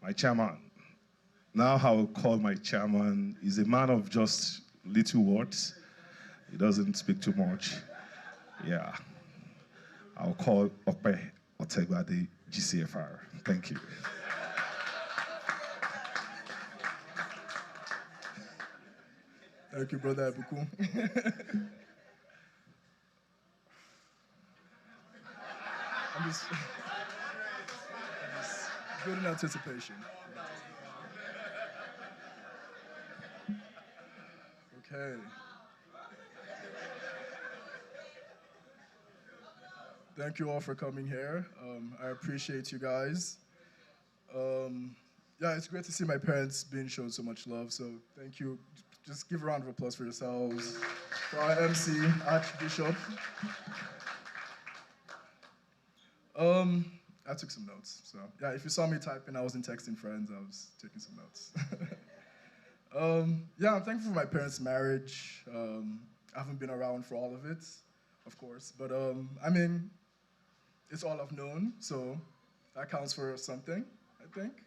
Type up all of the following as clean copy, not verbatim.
my chairman. Now I will call my chairman. He's a man of just little words. He doesn't speak too much. Yeah. I'll call Ope Otegbade, GCFR. Thank you. Thank you, Brother Ebuku. I'm just good in anticipation. Okay. Thank you all for coming here. I appreciate you guys. Yeah, it's great to see my parents being shown so much love, so thank you. Just give a round of applause for yourselves. For our MC, Archbishop. I took some notes, so yeah, if you saw me typing, I wasn't texting friends, I was taking some notes. Yeah, I'm thankful for my parents' marriage. I haven't been around for all of it, of course, but I mean, it's all I've known, so that counts for something, I think.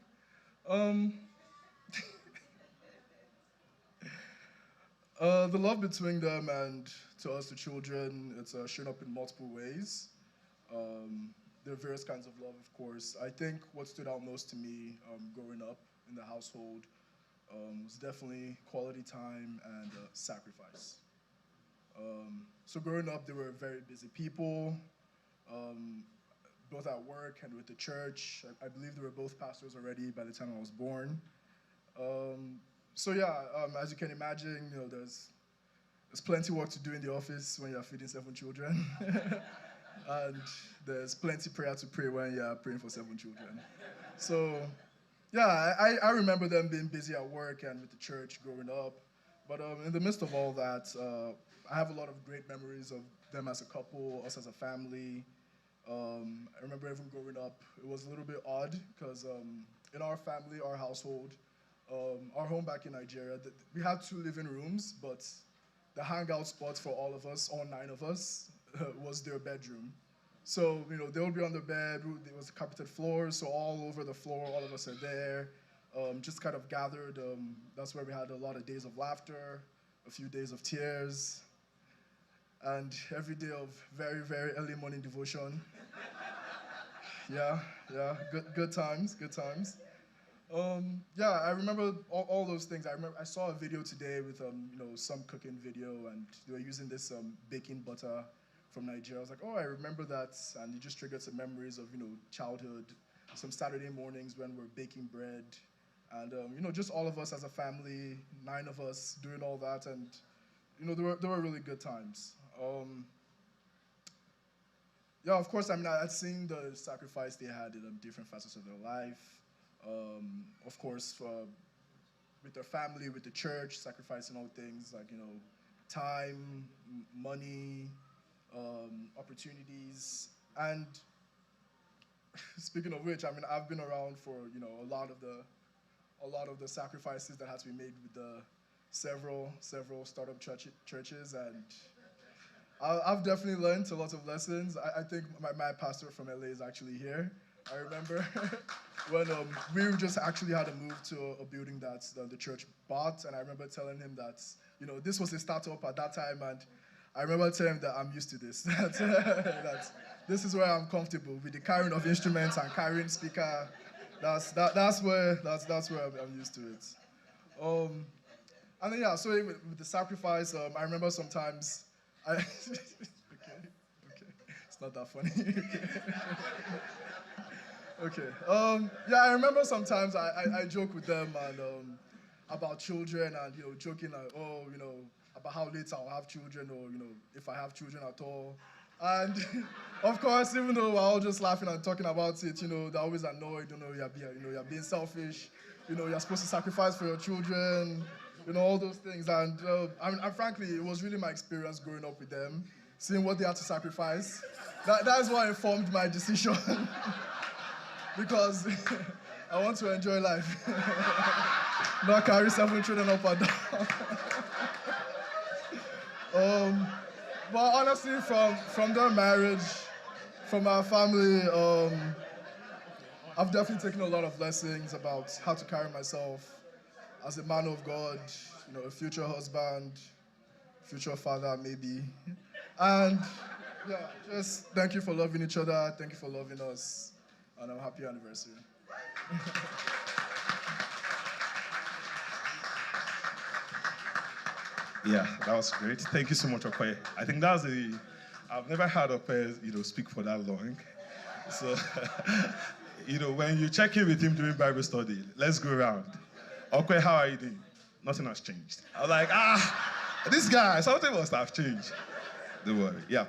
The love between them and to us, the children, it's shown up in multiple ways. There are various kinds of love, of course. I think what stood out most to me growing up in the household was definitely quality time and sacrifice. So growing up, they were very busy people, both at work and with the church. I believe they were both pastors already by the time I was born. So yeah, as you can imagine, there's plenty of work to do in the office when you're feeding 7 children. And there's plenty prayer to pray when you're praying for 7 children. So yeah, I remember them being busy at work and with the church growing up. But in the midst of all that, I have a lot of great memories of them as a couple, us as a family. I remember even growing up, it was a little bit odd because in our family, our household, our home back in Nigeria, we had 2 living rooms, but the hangout spot for all of us, all 9 of us, was their bedroom. So, they would be on the bed, there was a carpeted floor, so all over the floor, all of us are there, just kind of gathered. That's where we had a lot of days of laughter, a few days of tears, and every day of very, very early morning devotion. Yeah, good times, good times. Yeah, I remember all those things. I saw a video today with some cooking video, and they were using this baking butter from Nigeria. I was like, oh, I remember that, and it just triggered some memories of childhood, some Saturday mornings when we're baking bread, and just all of us as a family, 9 of us doing all that, and there were really good times. Yeah, of course, I mean, I'd seen the sacrifice they had in different facets of their life. Of course, with their family, with the church, sacrificing all things like, time, money, opportunities. And speaking of which, I mean, I've been around for, a lot of the sacrifices that had to be made with the several startup churches, and I've definitely learned a lot of lessons. I think my pastor from LA is actually here. I remember when we just actually had to move to a building that the church bought, and I remember telling him that, this was a startup at that time, and I remember telling him that I'm used to this, that this is where I'm comfortable, with the carrying of instruments and carrying speaker. That's where I'm used to it. And then, yeah, so with the sacrifice, I remember sometimes, okay, it's not that funny. Okay. Yeah, I remember sometimes I joke with them and about children, and joking like, about how late I'll have children, or if I have children at all. And of course, even though we're all just laughing and talking about it, they're always annoyed. You're being selfish. You're supposed to sacrifice for your children. All those things. And and frankly, it was really my experience growing up with them, seeing what they had to sacrifice. That is what informed my decision. Because I want to enjoy life. Not carry 7 children up and down. But honestly, from their marriage, from our family, I've definitely taken a lot of lessons about how to carry myself as a man of God, a future husband, future father, maybe. And yeah, just thank you for loving each other. Thank you for loving us. And a happy anniversary. Yeah, that was great. Thank you so much, Ope. I think that's I've never heard Ope, speak for that long. So, when you check in with him during Bible study, let's go around. Ope, how are you doing? Nothing has changed. I was like, this guy, something must have changed. Don't worry. Yeah.